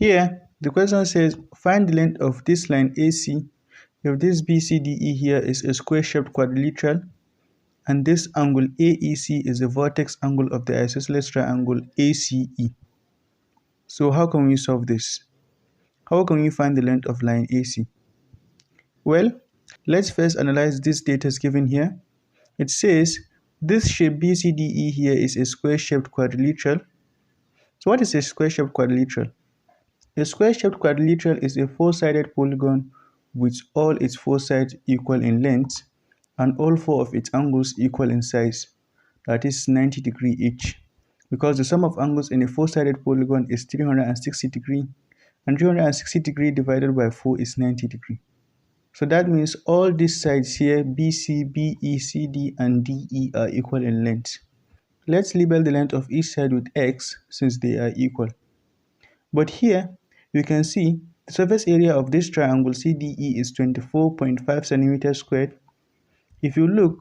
Here, the question says, find the length of this line AC if this BCDE here is a square-shaped quadrilateral and this angle AEC is the vertex angle of the isosceles triangle ACE. So how can we solve this? How can we find the length of line AC? Well, let's first analyze this data given here. It says this shape BCDE here is a square-shaped quadrilateral. So what is a square-shaped quadrilateral? A square-shaped quadrilateral is a four-sided polygon with all its four sides equal in length and all four of its angles equal in size, that is 90 degrees each, because the sum of angles in a four-sided polygon is 360 degrees, and 360 degrees divided by 4 is 90 degrees. So that means all these sides here, BC, BE, CD, and DE are equal in length. Let's label the length of each side with X since they are equal. But here, you can see the surface area of this triangle CDE is 24.5 centimeters squared. If you look,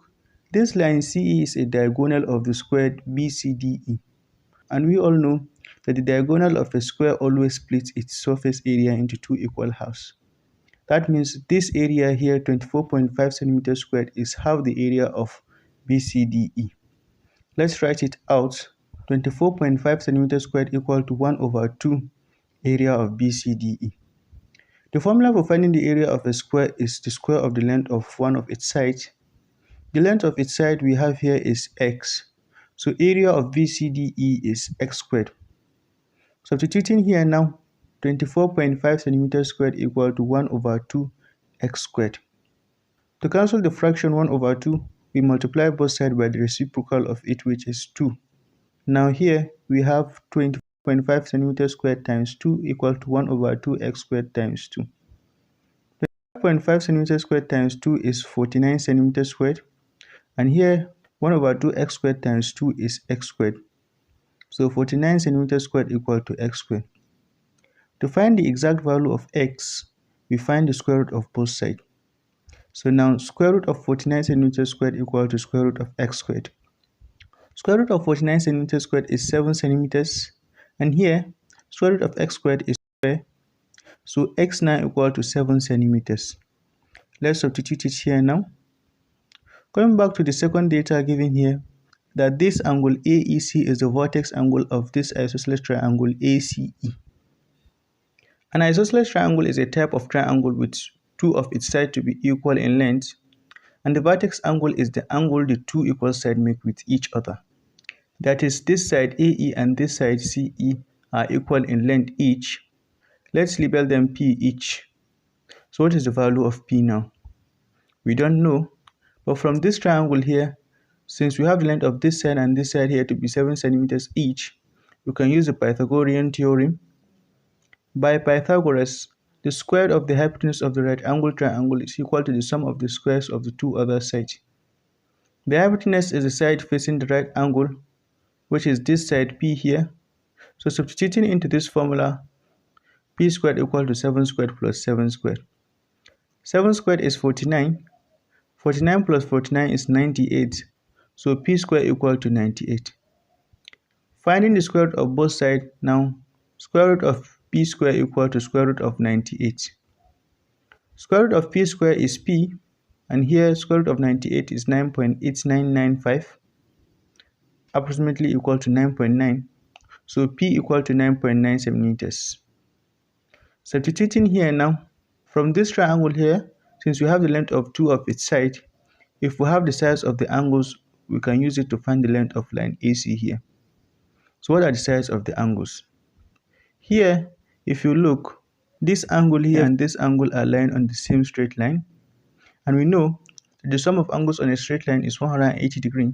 this line CE is a diagonal of the squared BCDE. And we all know that the diagonal of a square always splits its surface area into two equal halves. That means this area here, 24.5 centimeters squared, is half the area of BCDE. Let's write it out. 24.5 centimeters squared equal to 1/2 area of BCDE. The formula for finding the area of a square is the square of the length of one of its sides. The length of its side we have here is x. So area of BCDE is x squared. Substituting here now, 24.5 centimeters squared equal to 1/2 x squared. To cancel the fraction 1/2, we multiply both sides by the reciprocal of it, which is 2. Now here we have 20.5 centimeters squared times 2 equal to 1/2 x squared times 2. 5.5 centimeters squared times 2 is 49 centimeters squared, and here 1/2 x squared times 2 is x squared. So 49 centimeters squared equal to x squared. To find the exact value of x, we find the square root of both sides. So now square root of 49 centimeters squared equal to square root of x squared. Square root of 49 centimeters squared is 7 centimeters, and here square root of x squared is square, so x now equal to 7 centimeters. Let's substitute it here now. Going back to the second data given here, that this angle AEC is the vertex angle of this isosceles triangle ACE. An isosceles triangle is a type of triangle with two of its sides to be equal in length, and the vertex angle is the angle the two equal sides make with each other. That is, this side AE and this side CE are equal in length each. Let's label them P each. So what is the value of P now? We don't know, but from this triangle here, since we have the length of this side and this side here to be 7 centimeters each, we can use the Pythagorean theorem. By Pythagoras, the square of the hypotenuse of the right angle triangle is equal to the sum of the squares of the two other sides. The hypotenuse is the side facing the right angle, which is this side P here. So substituting into this formula, P squared equal to 7 squared plus 7 squared. 7 squared is 49. 49 plus 49 is 98. So P squared equal to 98. Finding the square root of both sides now, square root of P squared equal to square root of 98. Square root of P squared is P, and here square root of 98 is 9.8995, approximately equal to 9.9. So P equal to 9.9 centimeters. Substituting here now, from this triangle here, since we have the length of two of its sides, if we have the sides of the angles, we can use it to find the length of line AC here. So what are the sides of the angles? Here, if you look, this angle here and this angle are lying on the same straight line, and we know that the sum of angles on a straight line is 180 degrees.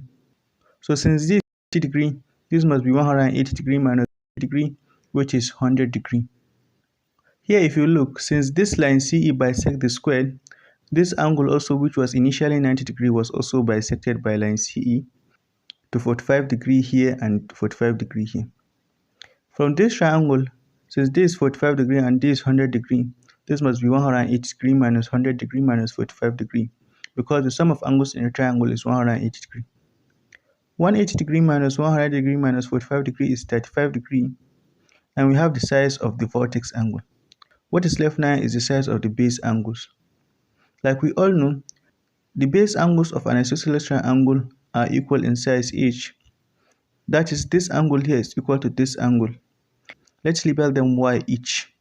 So since this is 80 degrees, this must be 180 degrees minus 80 degrees, which is 100 degrees. Here if you look, since this line CE bisects the square, this angle also, which was initially 90 degrees, was also bisected by line CE to 45 degrees here and 45 degrees here. From this triangle, since this is 45 degrees and this is 100 degrees, this must be 180 degrees minus 100 degrees minus 45 degrees, because the sum of angles in a triangle is 180 degrees. 180 degrees minus 100 degrees minus 45 degrees is 35 degrees, and we have the size of the vertex angle. What is left now is the size of the base angles. Like we all know, the base angles of an isosceles triangle are equal in size each. That is, this angle here is equal to this angle. Let's label them y each.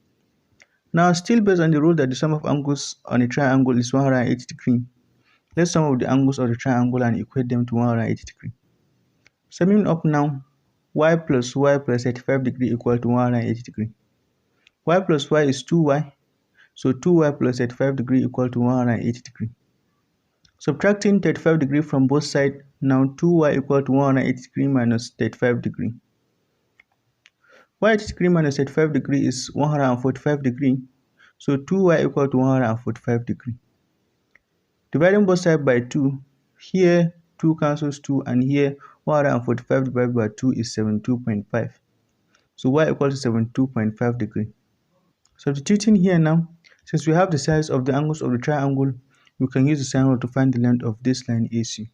Now, still based on the rule that the sum of angles on a triangle is 180 degrees, let's sum of the angles of the triangle and equate them to 180 degrees. Summing up now, y plus 35 degrees equal to 180 degrees. Y plus y is 2y, so 2y plus 35 degrees equal to 180 degrees. Subtracting 35 degrees from both sides, now 2y equal to 180 degrees minus 35 degrees. 180 degrees minus 35 degrees is 145 degrees, so 2y equal to 145 degrees. Dividing both sides by 2, here 2 cancels 2, and here 145 divided by 2 is 72.5. So y equals to 72.5 degrees. Substituting here now, since we have the size of the angles of the triangle, we can use the sine rule to find the length of this line AC.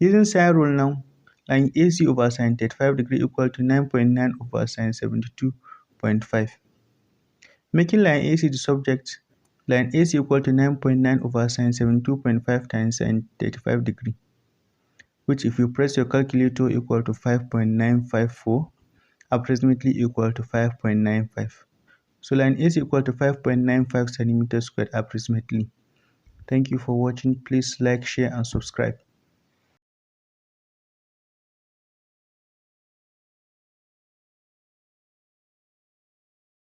Using sine rule now, line AC over sine 35 degrees equal to 9.9 over sine 72.5. Making line AC the subject, line AC equal to 9.9 over sine 72.5 times sine 35 degrees, which if you press your calculator equal to 5.954, approximately equal to 5.95. So line AC equal to 5.95 centimeters squared approximately. Thank you for watching. Please like, share and subscribe.